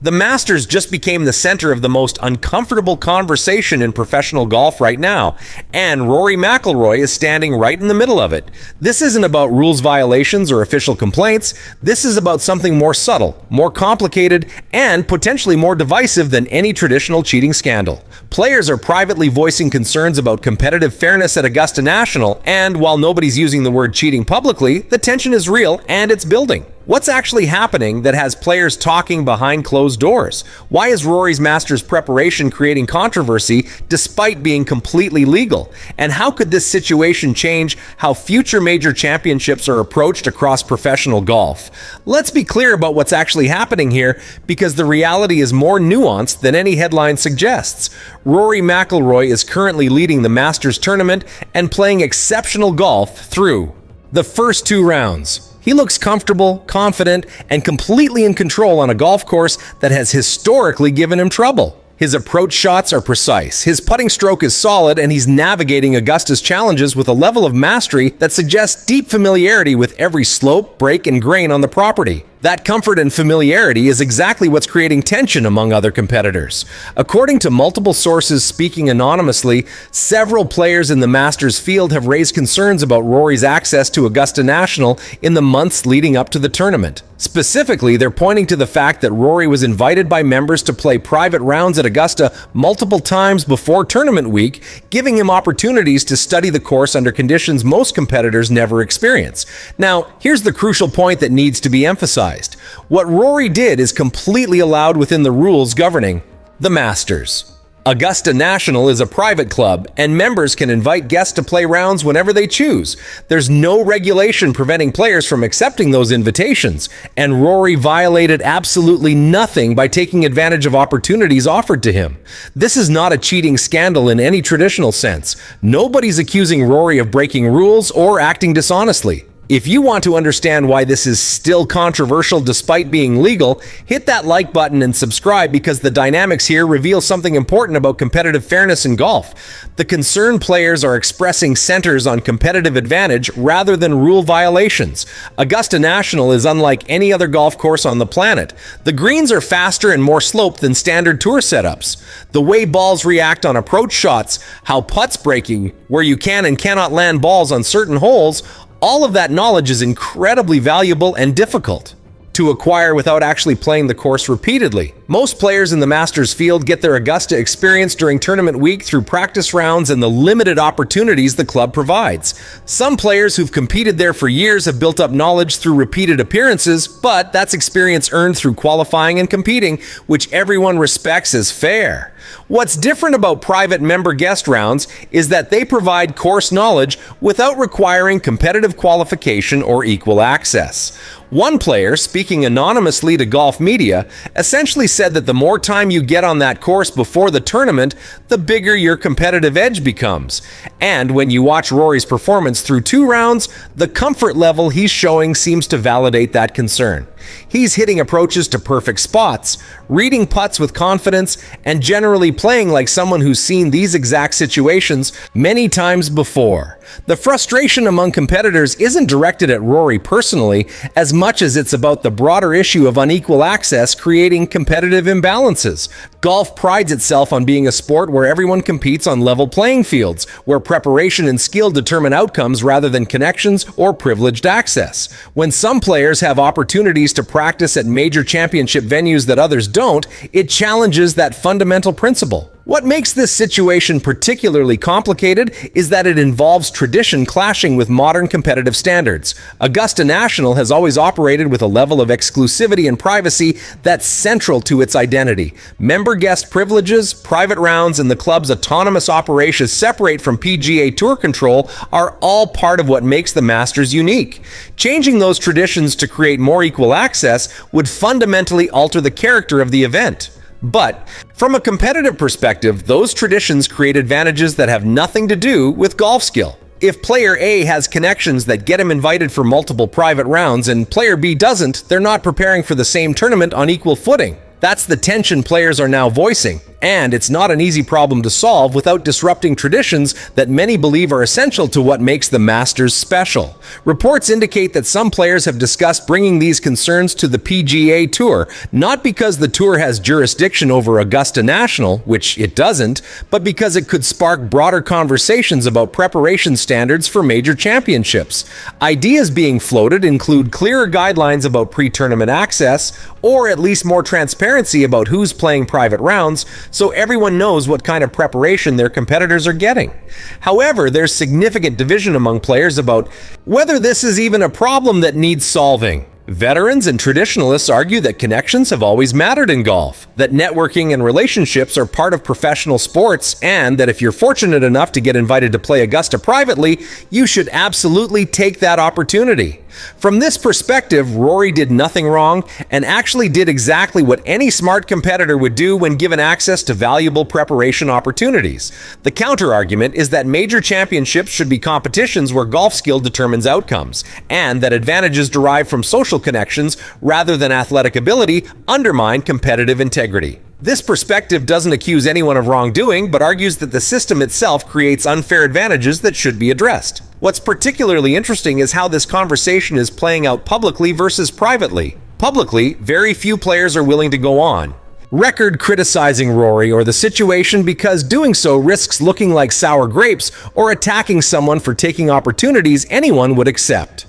The Masters just became the center of the most uncomfortable conversation in professional golf right now, and Rory McIlroy is standing right in the middle of it. This isn't about rules violations or official complaints. This is about something more subtle, more complicated, and potentially more divisive than any traditional cheating scandal. Players are privately voicing concerns about competitive fairness at Augusta National, and while nobody's using the word cheating publicly, the tension is real and it's building. What's actually happening that has players talking behind closed doors? Why is Rory's Masters preparation creating controversy despite being completely legal? And how could this situation change how future major championships are approached across professional golf? Let's be clear about what's actually happening here, because the reality is more nuanced than any headline suggests. Rory McIlroy is currently leading the Masters tournament and playing exceptional golf through the first 2 rounds. He looks comfortable, confident, and completely in control on a golf course that has historically given him trouble. His approach shots are precise, his putting stroke is solid, and he's navigating Augusta's challenges with a level of mastery that suggests deep familiarity with every slope, break, and grain on the property. That comfort and familiarity is exactly what's creating tension among other competitors. According to multiple sources speaking anonymously, several players in the Masters field have raised concerns about Rory's access to Augusta National in the months leading up to the tournament. Specifically, they're pointing to the fact that Rory was invited by members to play private rounds at Augusta multiple times before tournament week, giving him opportunities to study the course under conditions most competitors never experience. Now, here's the crucial point that needs to be emphasized. What Rory did is completely allowed within the rules governing the Masters. Augusta National is a private club, and members can invite guests to play rounds whenever they choose. There's no regulation preventing players from accepting those invitations, and Rory violated absolutely nothing by taking advantage of opportunities offered to him. This is not a cheating scandal in any traditional sense. Nobody's accusing Rory of breaking rules or acting dishonestly. If you want to understand why this is still controversial despite being legal, hit that like button and subscribe, because the dynamics here reveal something important about competitive fairness in golf. The concerned players are expressing centers on competitive advantage rather than rule violations. Augusta National is unlike any other golf course on the planet. The greens are faster and more sloped than standard tour setups. The way balls react on approach shots, how putts breaking, where you can and cannot land balls on certain holes, all of that knowledge is incredibly valuable and difficult to acquire without actually playing the course repeatedly. Most players in the Masters field get their Augusta experience during tournament week through practice rounds and the limited opportunities the club provides. Some players who've competed there for years have built up knowledge through repeated appearances, but that's experience earned through qualifying and competing, which everyone respects as fair. What's different about private member guest rounds is that they provide course knowledge without requiring competitive qualification or equal access. One player, speaking anonymously to golf media, essentially said that the more time you get on that course before the tournament, the bigger your competitive edge becomes. And when you watch Rory's performance through 2 rounds, the comfort level he's showing seems to validate that concern. He's hitting approaches to perfect spots, reading putts with confidence, and generally playing like someone who's seen these exact situations many times before. The frustration among competitors isn't directed at Rory personally, as much as it's about the broader issue of unequal access creating competitive imbalances. Golf prides itself on being a sport where everyone competes on level playing fields, where preparation and skill determine outcomes rather than connections or privileged access. When some players have opportunities to practice at major championship venues that others don't, it challenges that fundamental principle. What makes this situation particularly complicated is that it involves tradition clashing with modern competitive standards. Augusta National has always operated with a level of exclusivity and privacy that's central to its identity. Member guest privileges, private rounds, and the club's autonomous operations separate from PGA Tour control are all part of what makes the Masters unique. Changing those traditions to create more equal access would fundamentally alter the character of the event. But from a competitive perspective, those traditions create advantages that have nothing to do with golf skill. If player A has connections that get him invited for multiple private rounds and player B doesn't, they're not preparing for the same tournament on equal footing. That's the tension players are now voicing. And it's not an easy problem to solve without disrupting traditions that many believe are essential to what makes the Masters special. Reports indicate that some players have discussed bringing these concerns to the PGA Tour, not because the tour has jurisdiction over Augusta National, which it doesn't, but because it could spark broader conversations about preparation standards for major championships. Ideas being floated include clearer guidelines about pre-tournament access, or at least more transparency about who's playing private rounds, so everyone knows what kind of preparation their competitors are getting. However, there's significant division among players about whether this is even a problem that needs solving. Veterans and traditionalists argue that connections have always mattered in golf, that networking and relationships are part of professional sports, and that if you're fortunate enough to get invited to play Augusta privately, you should absolutely take that opportunity. From this perspective, Rory did nothing wrong and actually did exactly what any smart competitor would do when given access to valuable preparation opportunities. The counter-argument is that major championships should be competitions where golf skill determines outcomes, and that advantages derived from social connections rather than athletic ability undermine competitive integrity. This perspective doesn't accuse anyone of wrongdoing, but argues that the system itself creates unfair advantages that should be addressed. What's particularly interesting is how this conversation is playing out publicly versus privately. Publicly, very few players are willing to go on record criticizing Rory or the situation because doing so risks looking like sour grapes or attacking someone for taking opportunities anyone would accept.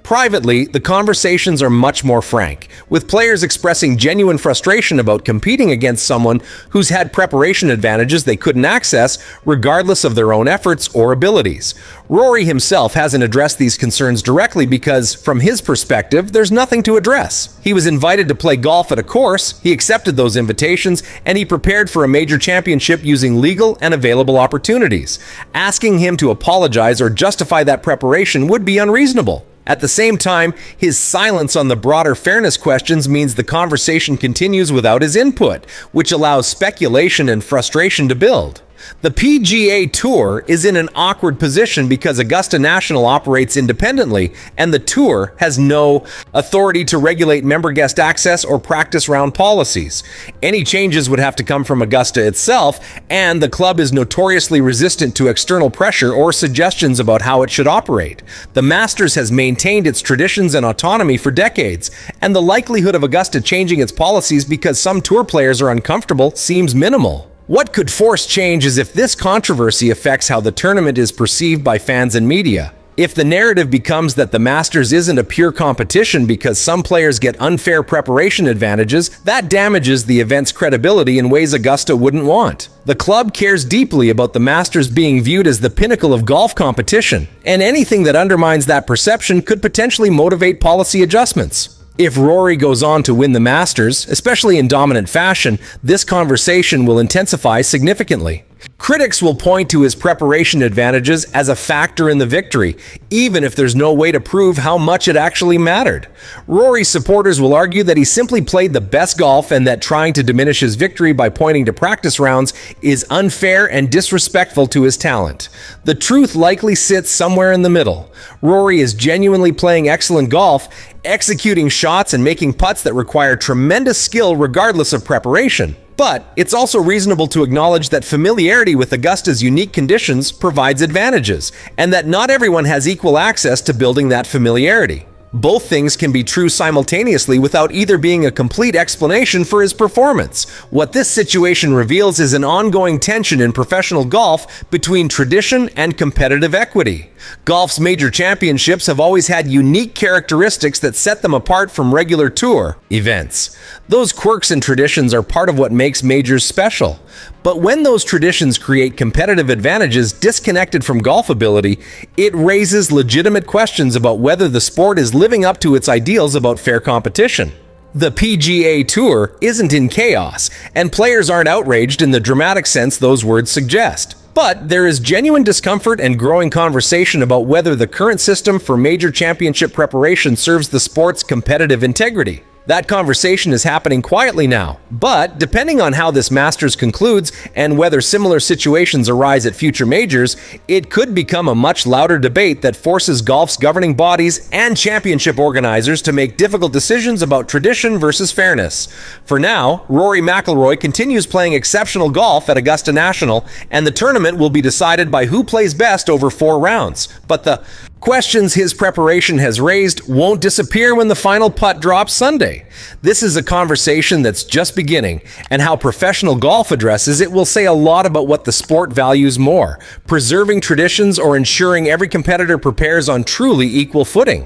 Privately, the conversations are much more frank, with players expressing genuine frustration about competing against someone who's had preparation advantages they couldn't access, regardless of their own efforts or abilities. Rory himself hasn't addressed these concerns directly because, from his perspective, there's nothing to address. He was invited to play golf at a course, he accepted those invitations, and he prepared for a major championship using legal and available opportunities. Asking him to apologize or justify that preparation would be unreasonable. At the same time, his silence on the broader fairness questions means the conversation continues without his input, which allows speculation and frustration to build. The PGA Tour is in an awkward position because Augusta National operates independently, and the Tour has no authority to regulate member guest access or practice round policies. Any changes would have to come from Augusta itself, and the club is notoriously resistant to external pressure or suggestions about how it should operate. The Masters has maintained its traditions and autonomy for decades, and the likelihood of Augusta changing its policies because some Tour players are uncomfortable seems minimal. What could force change is if this controversy affects how the tournament is perceived by fans and media. If the narrative becomes that the Masters isn't a pure competition because some players get unfair preparation advantages, that damages the event's credibility in ways Augusta wouldn't want. The club cares deeply about the Masters being viewed as the pinnacle of golf competition, and anything that undermines that perception could potentially motivate policy adjustments. If Rory goes on to win the Masters, especially in dominant fashion, this conversation will intensify significantly. Critics will point to his preparation advantages as a factor in the victory, even if there's no way to prove how much it actually mattered. Rory's supporters will argue that he simply played the best golf and that trying to diminish his victory by pointing to practice rounds is unfair and disrespectful to his talent. The truth likely sits somewhere in the middle. Rory is genuinely playing excellent golf, executing shots and making putts that require tremendous skill regardless of preparation. But it's also reasonable to acknowledge that familiarity with Augusta's unique conditions provides advantages, and that not everyone has equal access to building that familiarity. Both things can be true simultaneously without either being a complete explanation for his performance. What this situation reveals is an ongoing tension in professional golf between tradition and competitive equity. Golf's major championships have always had unique characteristics that set them apart from regular tour events. Those quirks and traditions are part of what makes majors special. But when those traditions create competitive advantages disconnected from golf ability, it raises legitimate questions about whether the sport is living up to its ideals about fair competition. The PGA Tour isn't in chaos, and players aren't outraged in the dramatic sense those words suggest. But there is genuine discomfort and growing conversation about whether the current system for major championship preparation serves the sport's competitive integrity. That conversation is happening quietly now, but depending on how this Masters concludes and whether similar situations arise at future majors, it could become a much louder debate that forces golf's governing bodies and championship organizers to make difficult decisions about tradition versus fairness. For now, Rory McIlroy continues playing exceptional golf at Augusta National, and the tournament will be decided by who plays best over 4 rounds. But the questions his preparation has raised won't disappear when the final putt drops Sunday. This is a conversation that's just beginning, and how professional golf addresses it will say a lot about what the sport values more, preserving traditions or ensuring every competitor prepares on truly equal footing.